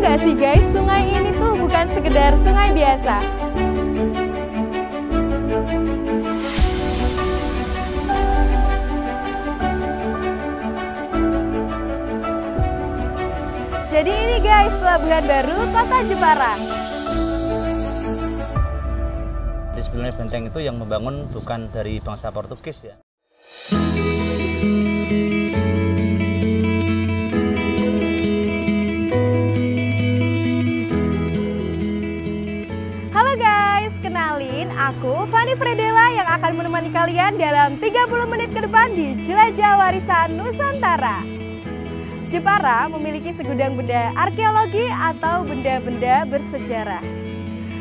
nggak sih guys, sungai ini tuh bukan sekedar sungai biasa. Jadi ini guys, pelabuhan baru Kota Jepara. Jadi sebenarnya benteng itu yang membangun bukan dari bangsa Portugis ya. Halo guys, kenalin aku Fanny Fredela yang akan menemani kalian dalam 30 menit ke depan di Jelajah Warisan Nusantara. Jepara memiliki segudang benda arkeologi atau benda-benda bersejarah.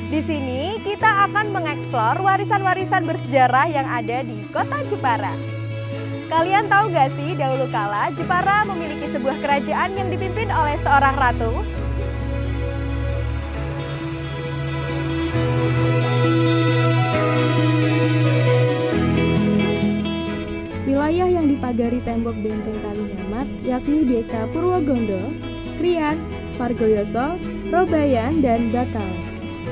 Di sini kita akan mengeksplor warisan-warisan bersejarah yang ada di Kota Jepara. Kalian tahu gak sih dahulu kala Jepara memiliki sebuah kerajaan yang dipimpin oleh seorang ratu? Wilayah yang dipagari tembok benteng Kalinyamat yakni Desa Purwogondo, Krian, Pargoyoso, Robayan, dan Bakalan.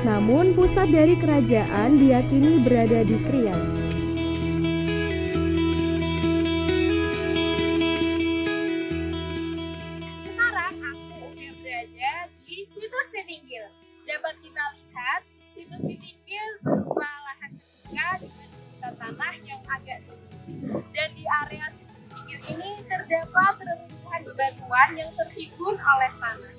Namun pusat dari kerajaan diyakini berada di Krian. Sekarang aku udah berada di Situs Sitinggil. Dapat kita lihat Situs Sitinggil berupa lahan terbuka dengan butiran tanah yang agak tinggi. Dan di area Situs Sitinggil ini terdapat reruntuhan bebatuan yang tertimbun oleh tanah.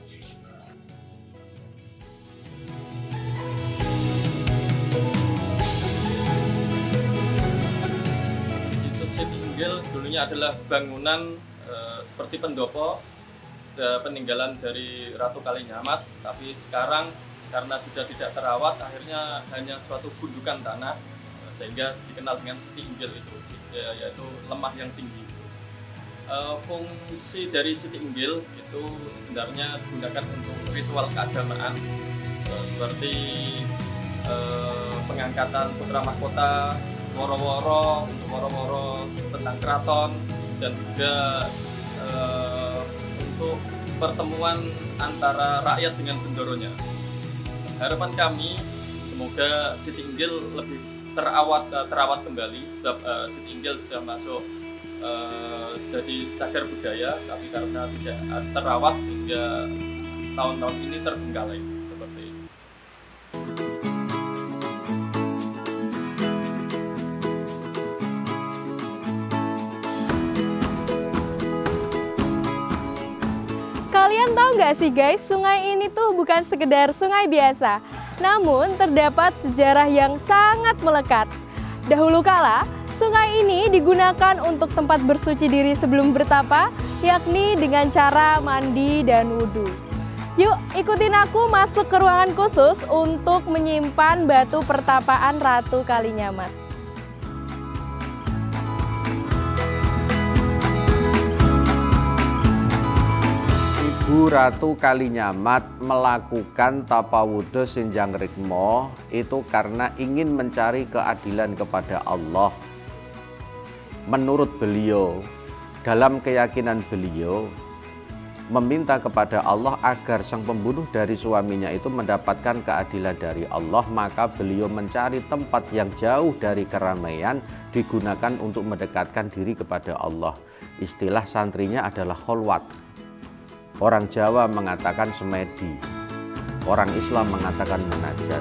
Situs Sitinggil dulunya adalah bangunan seperti pendopo peninggalan dari Ratu Kalinyamat, tapi sekarang karena sudah tidak terawat akhirnya hanya suatu gundukan tanah sehingga dikenal dengan Sitinggil itu, yaitu lemah yang tinggi. Fungsi dari Sitinggil itu sebenarnya digunakan untuk ritual keagamaan seperti pengangkatan putra mahkota, woro-woro untuk woro-woro tentang keraton, dan juga untuk pertemuan antara rakyat dengan bendoronya. Harapan kami semoga Sitinggil lebih terawat kembali. Sitinggil sudah masuk jadi cagar budaya, tapi karena tidak terawat sehingga tahun-tahun ini terbengkalai seperti ini. Kalian tahu nggak sih guys, sungai ini tuh bukan sekedar sungai biasa, namun terdapat sejarah yang sangat melekat. Dahulu kala, sungai ini digunakan untuk tempat bersuci diri sebelum bertapa, yakni dengan cara mandi dan wudhu. Yuk, ikutin aku masuk ke ruangan khusus untuk menyimpan batu pertapaan Ratu Kalinyamat. Ibu Ratu Kalinyamat melakukan tapawudo Sinjang Rikmo itu karena ingin mencari keadilan kepada Allah. Menurut beliau, dalam keyakinan beliau, meminta kepada Allah agar sang pembunuh dari suaminya itu mendapatkan keadilan dari Allah, maka beliau mencari tempat yang jauh dari keramaian digunakan untuk mendekatkan diri kepada Allah. Istilah santrinya adalah kholwat. Orang Jawa mengatakan semedi, orang Islam mengatakan munajat.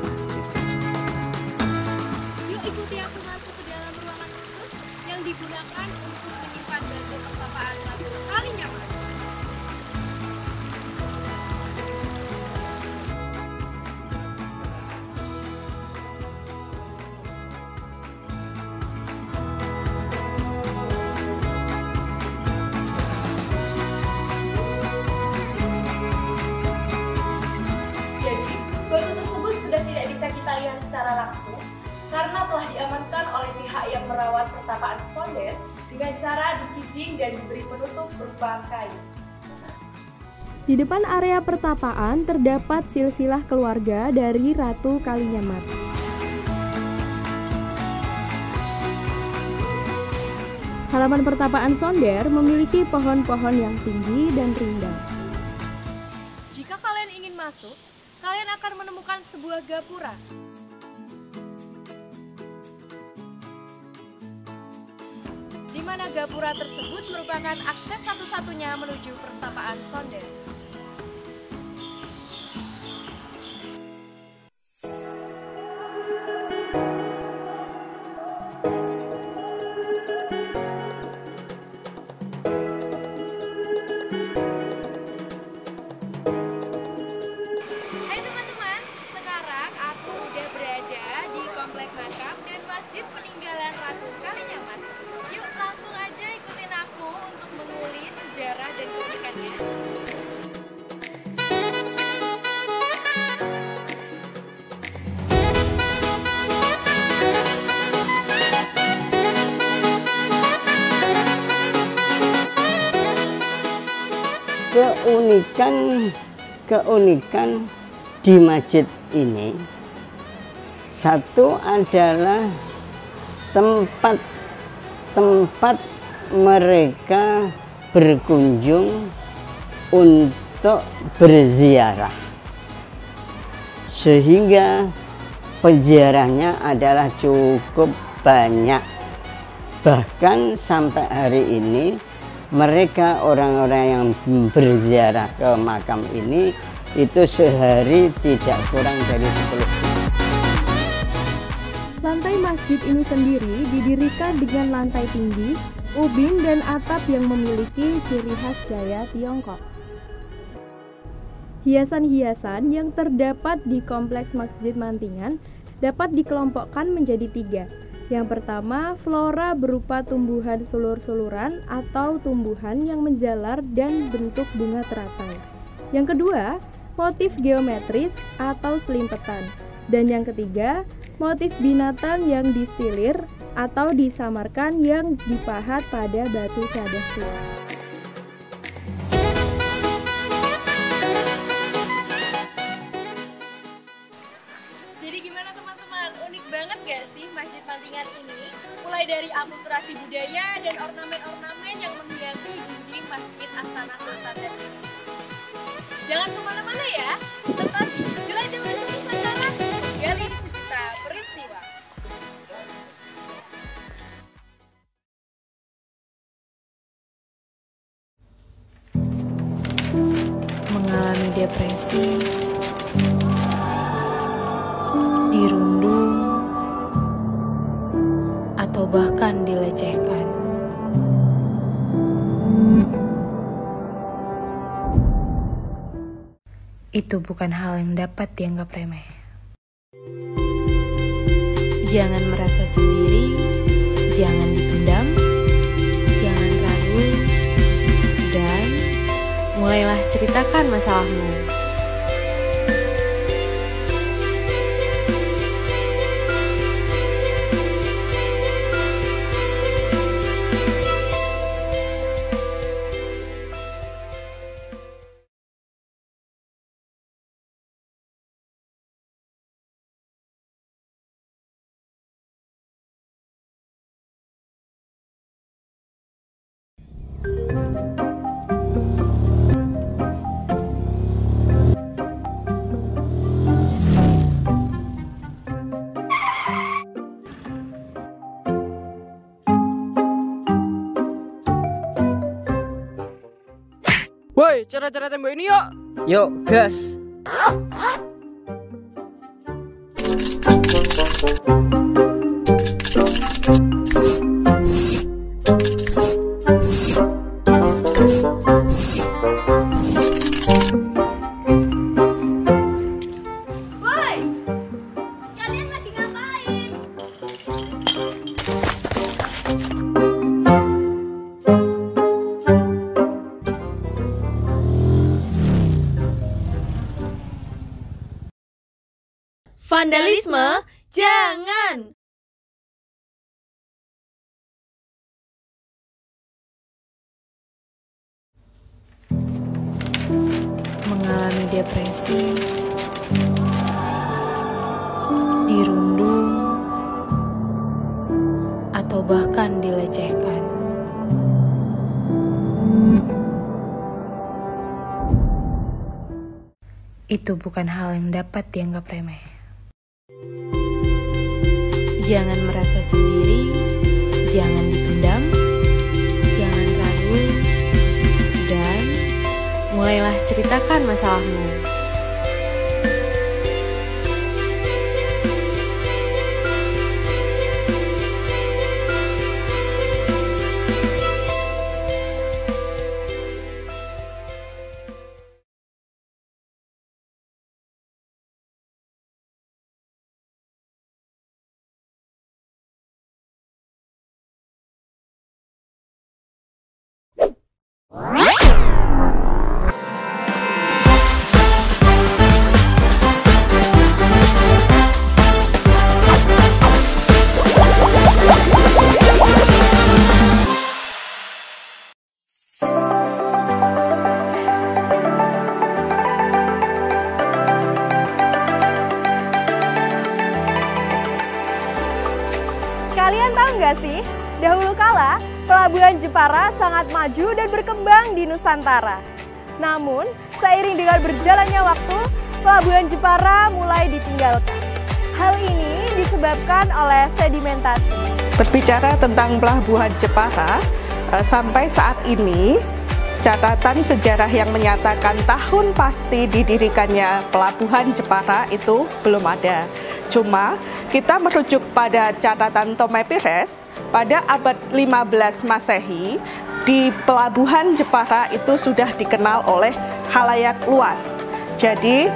Yuk ikuti aku masuk ke dalam ruangan khusus yang digunakan untuk menyimpan batu pertapaan Ratu Kalinyamat. Batu tersebut sudah tidak bisa kita lihat secara langsung karena telah diamankan oleh pihak yang merawat pertapaan Sonder dengan cara dikijing dan diberi penutup berupa kayu. Di depan area pertapaan terdapat silsilah keluarga dari Ratu Kalinyamat. Halaman pertapaan Sonder memiliki pohon-pohon yang tinggi dan rindang. Jika kalian ingin masuk, kalian akan menemukan sebuah gapura. Di mana gapura tersebut merupakan akses satu-satunya menuju pertapaan Sonde. Hai teman-teman, sekarang aku udah berada di komplek makam dan masjid peninggalan Ratu Kalinyamat. Yuk langsung aja ikutin aku untuk mengulik sejarah dan keunikannya. Keunikan di masjid ini, satu adalah tempat mereka berkunjung untuk berziarah, sehingga penziarahnya adalah cukup banyak. Bahkan sampai hari ini mereka orang-orang yang berziarah ke makam ini itu sehari tidak kurang dari 10. Lantai masjid ini sendiri didirikan dengan lantai tinggi, ubin dan atap yang memiliki ciri khas gaya Tiongkok. Hiasan-hiasan yang terdapat di kompleks Masjid Mantingan dapat dikelompokkan menjadi 3. Yang pertama, flora berupa tumbuhan sulur-suluran atau tumbuhan yang menjalar dan bentuk bunga teratai. Yang kedua, motif geometris atau selimpetan. Dan yang ketiga, motif binatang yang distilir atau disamarkan yang dipahat pada batu cadastri. Jadi gimana teman-teman, unik banget gak sih Masjid Mantingan ini? Mulai dari akulturasi budaya dan ornamen-ornamen yang menghiasi dinding Masjid Astana Nusantara. Jangan kemana-mana ya, tetap di Jelajah Warisan Nusantara, gali sejuta peristiwa. Mengalami depresi, dirundung, atau bahkan dilecehkan. Itu bukan hal yang dapat dianggap remeh. Jangan merasa sendiri, jangan dipendam, jangan ragu, dan mulailah ceritakan masalahmu. Woi, cara-cara tembok ini yuk. Yuk, gas. Woi, kalian lagi ngapain? Vandalisme, jangan! Mengalami depresi, dirundung, atau bahkan dilecehkan. itu bukan hal yang dapat dianggap remeh. Jangan merasa sendiri, jangan dipendam, jangan ragu, dan mulailah ceritakan masalahmu. Kalian tahu nggak sih, dahulu kala Pelabuhan Jepara sangat maju dan berkembang di Nusantara. Namun, seiring dengan berjalannya waktu, Pelabuhan Jepara mulai ditinggalkan. Hal ini disebabkan oleh sedimentasi. Berbicara tentang Pelabuhan Jepara, sampai saat ini catatan sejarah yang menyatakan tahun pasti didirikannya Pelabuhan Jepara itu belum ada. Cuma kita merujuk pada catatan Tomai Pires, pada abad 15 Masehi, di Pelabuhan Jepara itu sudah dikenal oleh khalayak luas. Jadi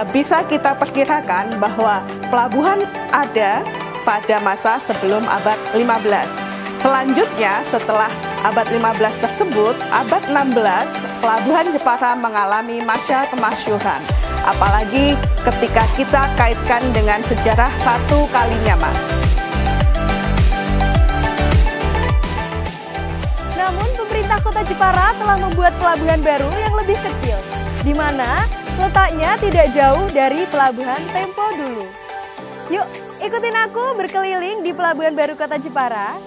bisa kita perkirakan bahwa pelabuhan ada pada masa sebelum abad 15. Selanjutnya setelah abad 15 tersebut, abad 16, Pelabuhan Jepara mengalami masa kemasyhuran. Apalagi ketika kita kaitkan dengan sejarah Ratu Kalinyamat. Namun, pemerintah Kota Jepara telah membuat pelabuhan baru yang lebih kecil, di mana letaknya tidak jauh dari Pelabuhan Tempo dulu. Yuk, ikutin aku berkeliling di Pelabuhan Baru Kota Jepara.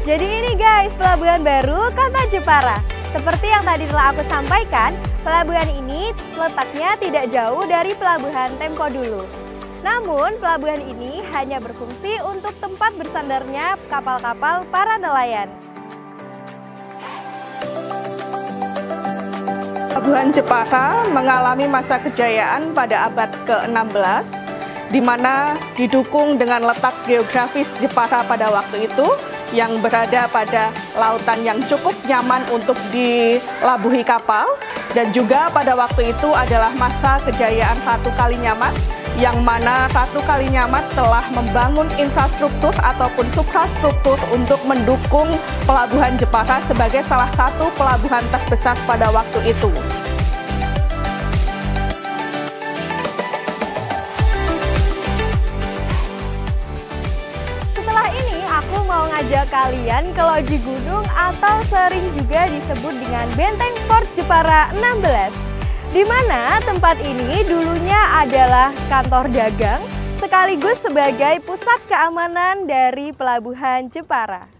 Jadi ini guys, Pelabuhan Baru Kota Jepara. Seperti yang tadi telah aku sampaikan, pelabuhan ini letaknya tidak jauh dari Pelabuhan Tempo dulu. Namun, pelabuhan ini hanya berfungsi untuk tempat bersandarnya kapal-kapal para nelayan. Pelabuhan Jepara mengalami masa kejayaan pada abad ke-16, di mana didukung dengan letak geografis Jepara pada waktu itu, yang berada pada lautan yang cukup nyaman untuk dilabuhi kapal, dan juga pada waktu itu adalah masa kejayaan Ratu Kalinyamat, yang mana Ratu Kalinyamat telah membangun infrastruktur ataupun suprastruktur untuk mendukung Pelabuhan Jepara sebagai salah satu pelabuhan terbesar pada waktu itu. Ngajak kalian ke loji gunung atau sering juga disebut dengan Benteng Fort Jepara 16, di mana tempat ini dulunya adalah kantor dagang sekaligus sebagai pusat keamanan dari Pelabuhan Jepara.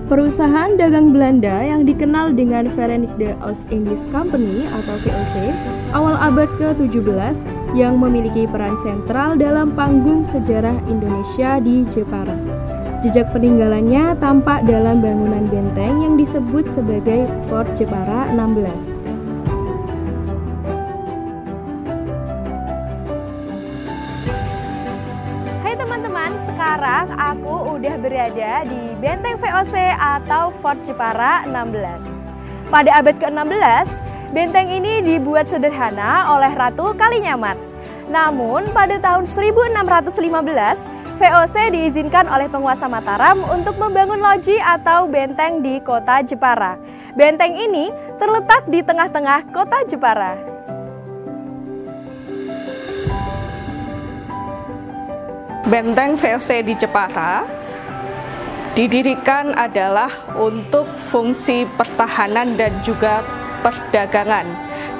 Perusahaan dagang Belanda yang dikenal dengan Verenigde Oost-Indisch Company atau VOC awal abad ke-17 yang memiliki peran sentral dalam panggung sejarah Indonesia di Jepara. Jejak peninggalannya tampak dalam bangunan benteng yang disebut sebagai Fort Jepara 16. Sekarang aku udah berada di Benteng VOC atau Fort Jepara 16. Pada abad ke-16, benteng ini dibuat sederhana oleh Ratu Kalinyamat. Namun pada tahun 1615, VOC diizinkan oleh penguasa Mataram untuk membangun loji atau benteng di kota Jepara. Benteng ini terletak di tengah-tengah kota Jepara. Benteng VOC di Jepara didirikan adalah untuk fungsi pertahanan dan juga perdagangan.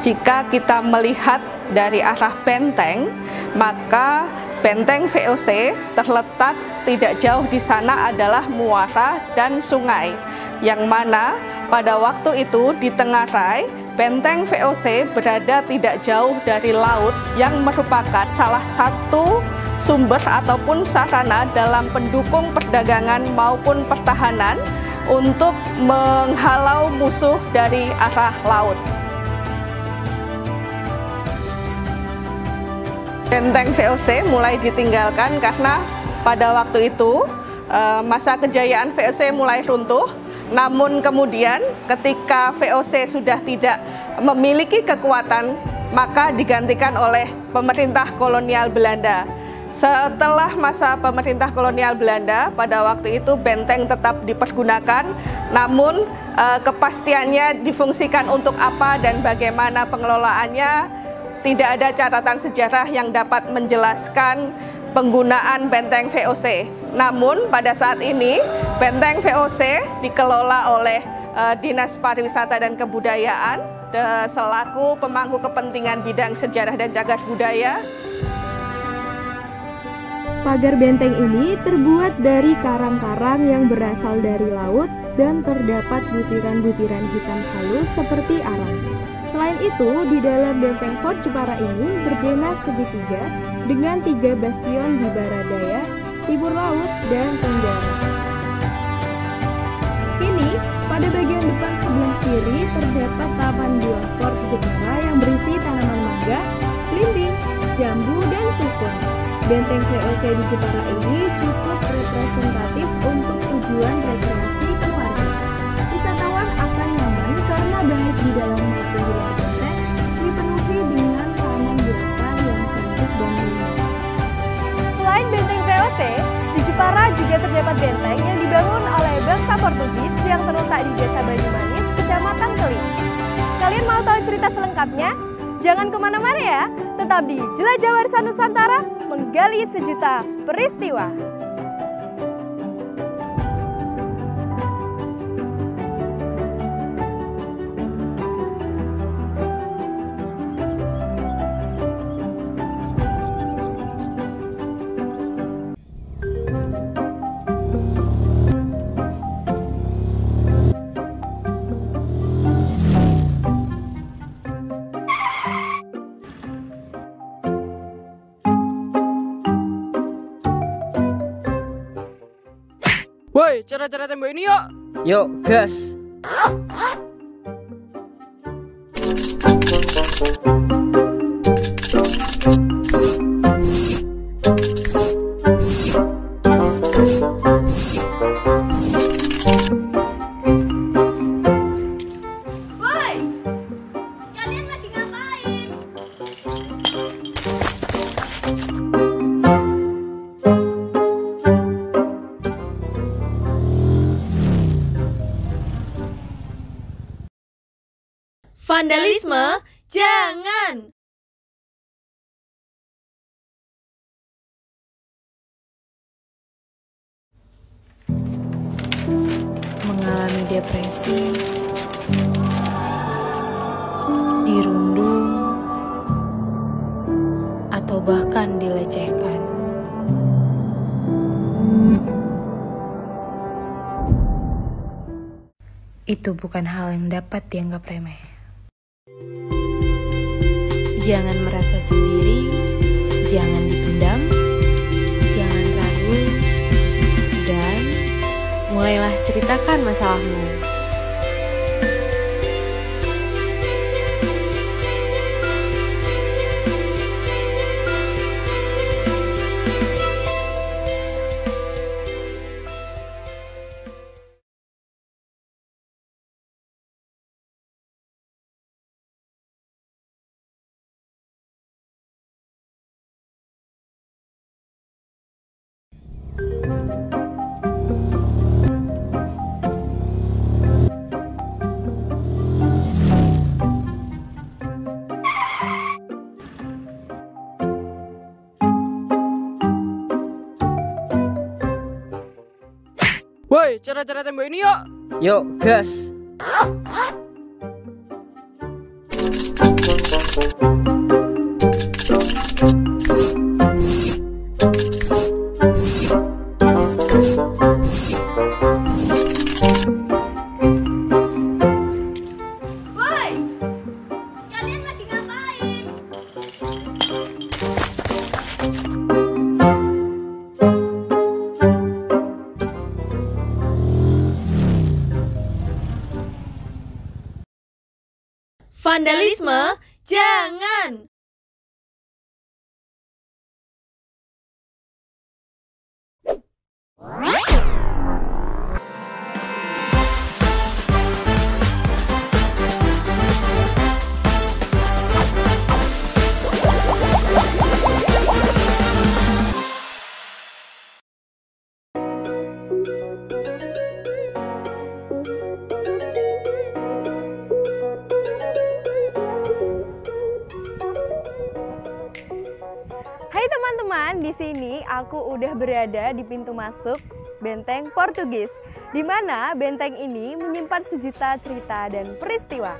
Jika kita melihat dari arah benteng, maka benteng VOC terletak tidak jauh di sana adalah muara dan sungai, yang mana pada waktu itu di Tengarai, benteng VOC berada tidak jauh dari laut yang merupakan salah satu sumber ataupun sarana dalam pendukung perdagangan maupun pertahanan untuk menghalau musuh dari arah laut. Benteng VOC mulai ditinggalkan karena pada waktu itu masa kejayaan VOC mulai runtuh. Namun kemudian ketika VOC sudah tidak memiliki kekuatan, maka digantikan oleh pemerintah kolonial Belanda. Setelah masa pemerintah kolonial Belanda, pada waktu itu benteng tetap dipergunakan, namun kepastiannya difungsikan untuk apa dan bagaimana pengelolaannya, tidak ada catatan sejarah yang dapat menjelaskan penggunaan benteng VOC. Namun pada saat ini benteng VOC dikelola oleh Dinas Pariwisata dan Kebudayaan selaku pemangku kepentingan bidang sejarah dan cagar budaya. Pagar benteng ini terbuat dari karang-karang yang berasal dari laut dan terdapat butiran-butiran hitam halus seperti arang. Selain itu, di dalam benteng Fort Jepara ini berdena segitiga dengan 3 bastion di barat daya, timur laut, dan tenggara. Kini, pada bagian depan sebelah kiri terdapat taman buah Fort Jepara yang berisi tanaman mangga, belimbing, jambu, dan sukun. Benteng VOC di Jepara ini cukup representatif untuk tujuan rekreasi keluarga. Wisatawan akan nyaman karena baik di dalam maupun di luar benteng dipenuhi dengan taman belakang yang cantik dan indah. Selain benteng VOC, di Jepara juga terdapat benteng yang dibangun oleh bangsa Portugis yang terletak di Desa Banyumanis, Kecamatan Keling. Kalian mau tahu cerita selengkapnya? Jangan kemana-mana ya, tetap di Jelajah Warisan Nusantara, menggali sejuta peristiwa. Woi, cara-cara tembok ini yuk. Yuk, gas. Woi, kalian lagi ngapain? Vandalisme, jangan! Mengalami depresi, dirundung, atau bahkan dilecehkan. Itu bukan hal yang dapat dianggap remeh. Jangan merasa sendiri, jangan dipendam, jangan ragu, dan mulailah ceritakan masalahmu. Woi, cara-cara tembok ini yuk. Yuk, gas. Woi, kalian lagi ngapain? Vandalisme, jangan! Hai teman-teman, di sini aku udah berada di pintu masuk Benteng Portugis, di mana benteng ini menyimpan sejuta cerita dan peristiwa.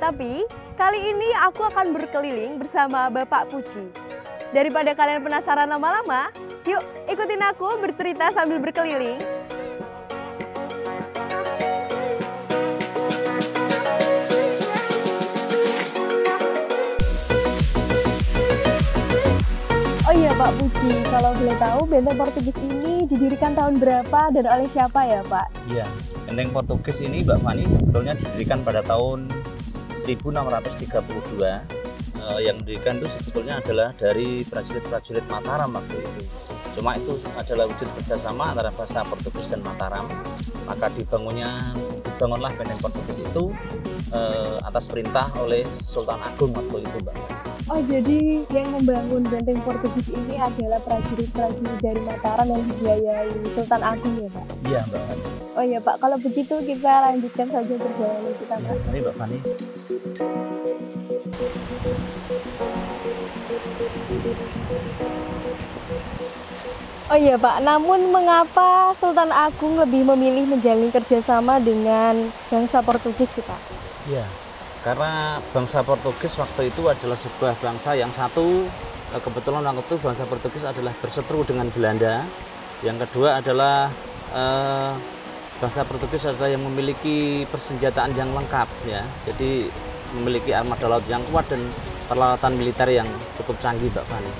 Tapi kali ini aku akan berkeliling bersama Bapak Puji. Daripada kalian penasaran lama-lama, yuk ikutin aku bercerita sambil berkeliling. Oh iya Pak Puji, kalau boleh tahu Benteng Portugis ini didirikan tahun berapa dan oleh siapa ya Pak? Iya, Benteng Portugis ini Mbak Fani sebetulnya didirikan pada tahun 1632. Yang didirikan itu sebetulnya adalah dari prajurit-prajurit Mataram waktu itu. Cuma itu adalah wujud kerjasama antara bangsa Portugis dan Mataram. Maka dibangunlah Benteng Portugis itu atas perintah oleh Sultan Agung waktu itu Mbak Fani. Oh jadi yang membangun Benteng Portugis ini adalah prajurit-prajurit dari Mataram yang dibiayai Sultan Agung ya Pak? Iya Mbak Fani. Oh iya Pak, kalau begitu kita lanjutkan saja perjalanan kita Pak. Mari Mbak Fani. Oh iya Pak, namun mengapa Sultan Agung lebih memilih menjalin kerjasama dengan bangsa Portugis sih Pak? Iya, karena bangsa Portugis waktu itu adalah sebuah bangsa yang satu, kebetulan waktu itu bangsa Portugis adalah berseteru dengan Belanda. Yang kedua adalah bangsa Portugis adalah yang memiliki persenjataan yang lengkap ya. Jadi memiliki armada laut yang kuat dan peralatan militer yang cukup canggih Mbak Fani.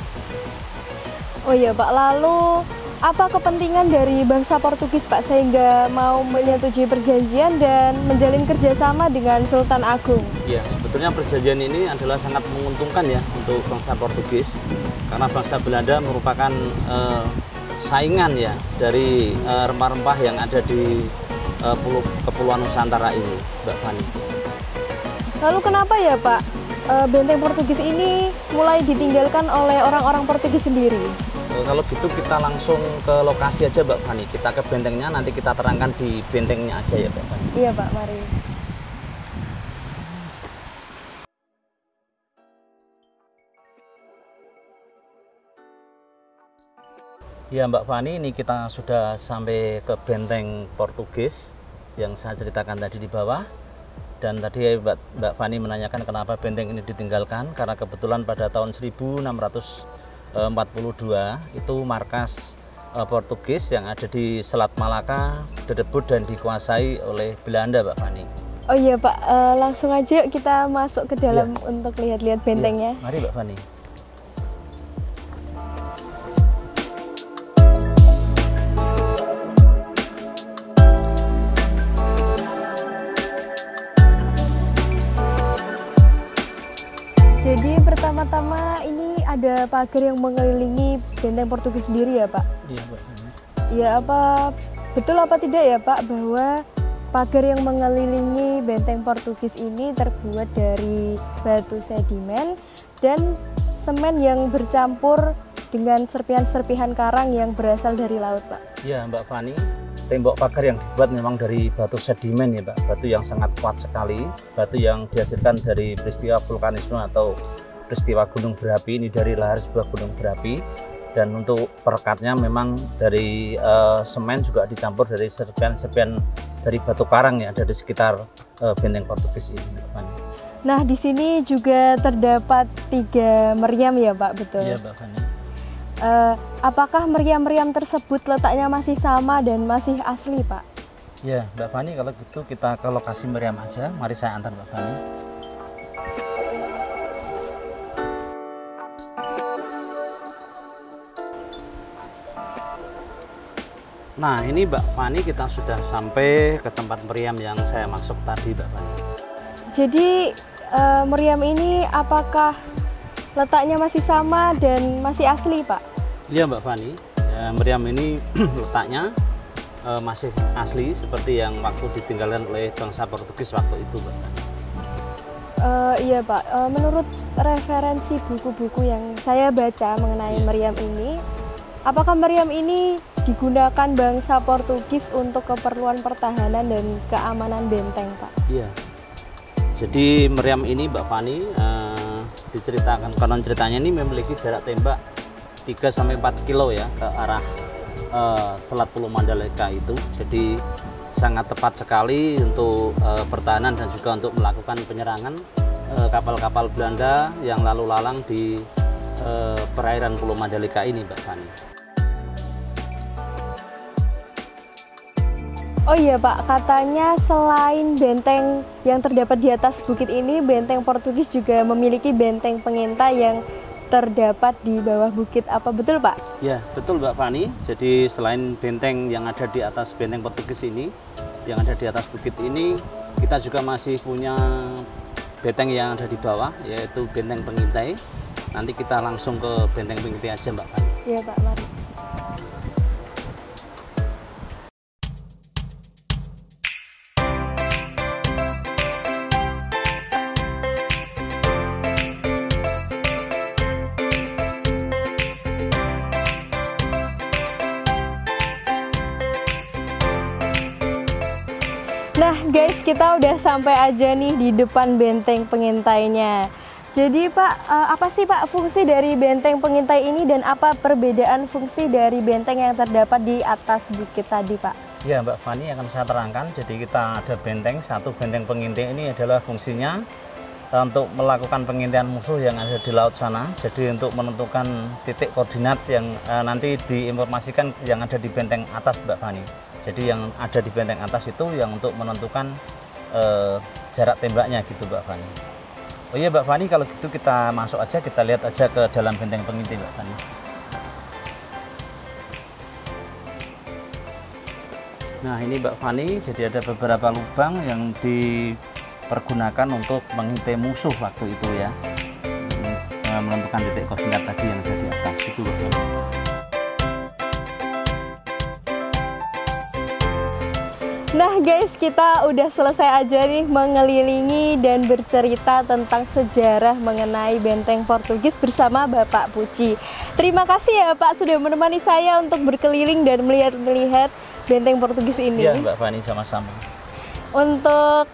Oh iya Pak, lalu apa kepentingan dari bangsa Portugis Pak sehingga mau menyetujui perjanjian dan menjalin kerjasama dengan Sultan Agung? Ya, sebetulnya perjanjian ini adalah sangat menguntungkan ya untuk bangsa Portugis karena bangsa Belanda merupakan saingan ya dari rempah-rempah yang ada di Kepulauan Nusantara ini, Mbak Fani. Lalu kenapa ya Pak Benteng Portugis ini mulai ditinggalkan oleh orang-orang Portugis sendiri? Kalau gitu kita langsung ke lokasi aja Mbak Fani. Kita ke bentengnya, nanti kita terangkan di bentengnya aja ya Mbak Fani. Iya Pak, mari. Ya Mbak Fani, ini kita sudah sampai ke benteng Portugis yang saya ceritakan tadi di bawah. Dan tadi Mbak Fani menanyakan kenapa benteng ini ditinggalkan, karena kebetulan pada tahun 1642 itu markas Portugis yang ada di Selat Malaka direbut dan dikuasai oleh Belanda Mbak Fani. Oh iya Pak, langsung aja yuk kita masuk ke dalam untuk lihat-lihat bentengnya. Ya, mari Mbak Fani. Jadi pertama-tama ini ada pagar yang mengelilingi benteng Portugis sendiri ya Pak? Iya Mbak. Ya apa betul apa tidak ya Pak bahwa pagar yang mengelilingi benteng Portugis ini terbuat dari batu sedimen dan semen yang bercampur dengan serpihan-serpihan karang yang berasal dari laut Pak? Iya Mbak Fani. Tembok pagar yang dibuat memang dari batu sedimen ya Pak, batu yang sangat kuat sekali, batu yang dihasilkan dari peristiwa vulkanisme atau peristiwa gunung berapi, ini dari lahar sebuah gunung berapi. Dan untuk perekatnya memang dari semen juga dicampur dari serpian-serpian dari batu karang yang ada di sekitar benteng Portugis ini. Nah, di sini juga terdapat 3 meriam ya Pak, betul? Iya Mbak Fani. Apakah meriam-meriam tersebut letaknya masih sama dan masih asli Pak? Ya Mbak Fani, kalau gitu kita ke lokasi meriam aja. Mari saya antar Mbak Fani. Nah ini Mbak Fani, kita sudah sampai ke tempat meriam yang saya maksud tadi Mbak Fani. Jadi meriam ini apakah letaknya masih sama dan masih asli Pak? Iya Mbak Fani, meriam ini letaknya masih asli seperti yang waktu ditinggalkan oleh bangsa Portugis waktu itu Mbak Fani. Iya Pak, menurut referensi buku-buku yang saya baca mengenai meriam ini, apakah meriam ini digunakan bangsa Portugis untuk keperluan pertahanan dan keamanan benteng Pak? Iya. Jadi meriam ini Mbak Fani diceritakan, konon ceritanya ini memiliki jarak tembak 3-4 kilo ya ke arah Selat Pulau Mandalika itu. Jadi sangat tepat sekali untuk pertahanan dan juga untuk melakukan penyerangan kapal-kapal Belanda yang lalu lalang di perairan Pulau Mandalika ini Mbak Fani. Oh iya Pak, katanya selain benteng yang terdapat di atas bukit ini, benteng Portugis juga memiliki benteng pengintai yang terdapat di bawah bukit. Apa betul Pak? Ya betul Mbak Fani, jadi selain benteng yang ada di atas benteng Portugis ini, yang ada di atas bukit ini, kita juga masih punya benteng yang ada di bawah, yaitu benteng pengintai. Nanti kita langsung ke benteng pengintai aja Mbak Fani. Iya Pak, mari. Nah guys, kita udah sampai aja nih di depan benteng pengintainya. Jadi Pak, apa sih Pak fungsi dari benteng pengintai ini dan apa perbedaan fungsi dari benteng yang terdapat di atas bukit tadi Pak? Ya Mbak Fani, akan saya terangkan. Jadi kita ada benteng, satu benteng pengintai ini adalah fungsinya untuk melakukan pengintaian musuh yang ada di laut sana. Jadi untuk menentukan titik koordinat yang nanti diinformasikan yang ada di benteng atas Mbak Fani. Jadi yang ada di benteng atas itu yang untuk menentukan jarak tembaknya gitu Mbak Fani. Oh iya Mbak Fani, kalau gitu kita masuk aja, kita lihat aja ke dalam benteng pengintai Mbak Fani. Nah ini Mbak Fani, jadi ada beberapa lubang yang dipergunakan untuk mengintai musuh waktu itu ya. Menentukan titik koordinat tadi yang ada di atas itu Mbak Fani. Nah guys, kita udah selesai aja nih mengelilingi dan bercerita tentang sejarah mengenai benteng Portugis bersama Bapak Puji. Terima kasih ya Pak sudah menemani saya untuk berkeliling dan melihat-lihat benteng Portugis ini. Iya Mbak Fani, sama-sama. Untuk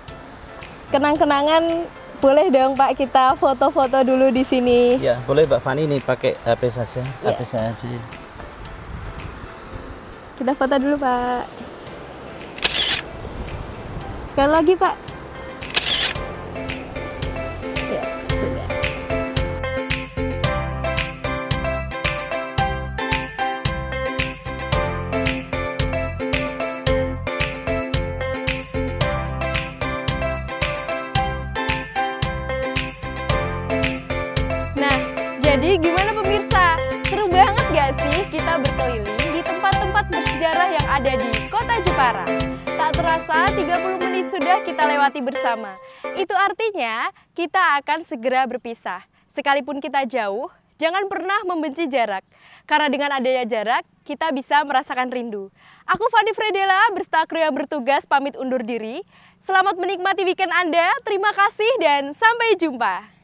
kenang-kenangan boleh dong Pak kita foto-foto dulu di sini. Ya boleh Mbak Fani, ini pakai HP saja, ya. HP saya aja. Kita foto dulu Pak. Sekali lagi Pak. Ya, sudah. Nah, jadi gimana pemirsa? Seru banget gak sih kita berkeliling di tempat-tempat bersejarah yang ada di Kota Jepara? Tak terasa 30 menit sudah kita lewati bersama. Itu artinya kita akan segera berpisah. Sekalipun kita jauh, jangan pernah membenci jarak. Karena dengan adanya jarak, kita bisa merasakan rindu. Aku Fani Fredela, berstaker yang bertugas pamit undur diri. Selamat menikmati weekend Anda, terima kasih dan sampai jumpa.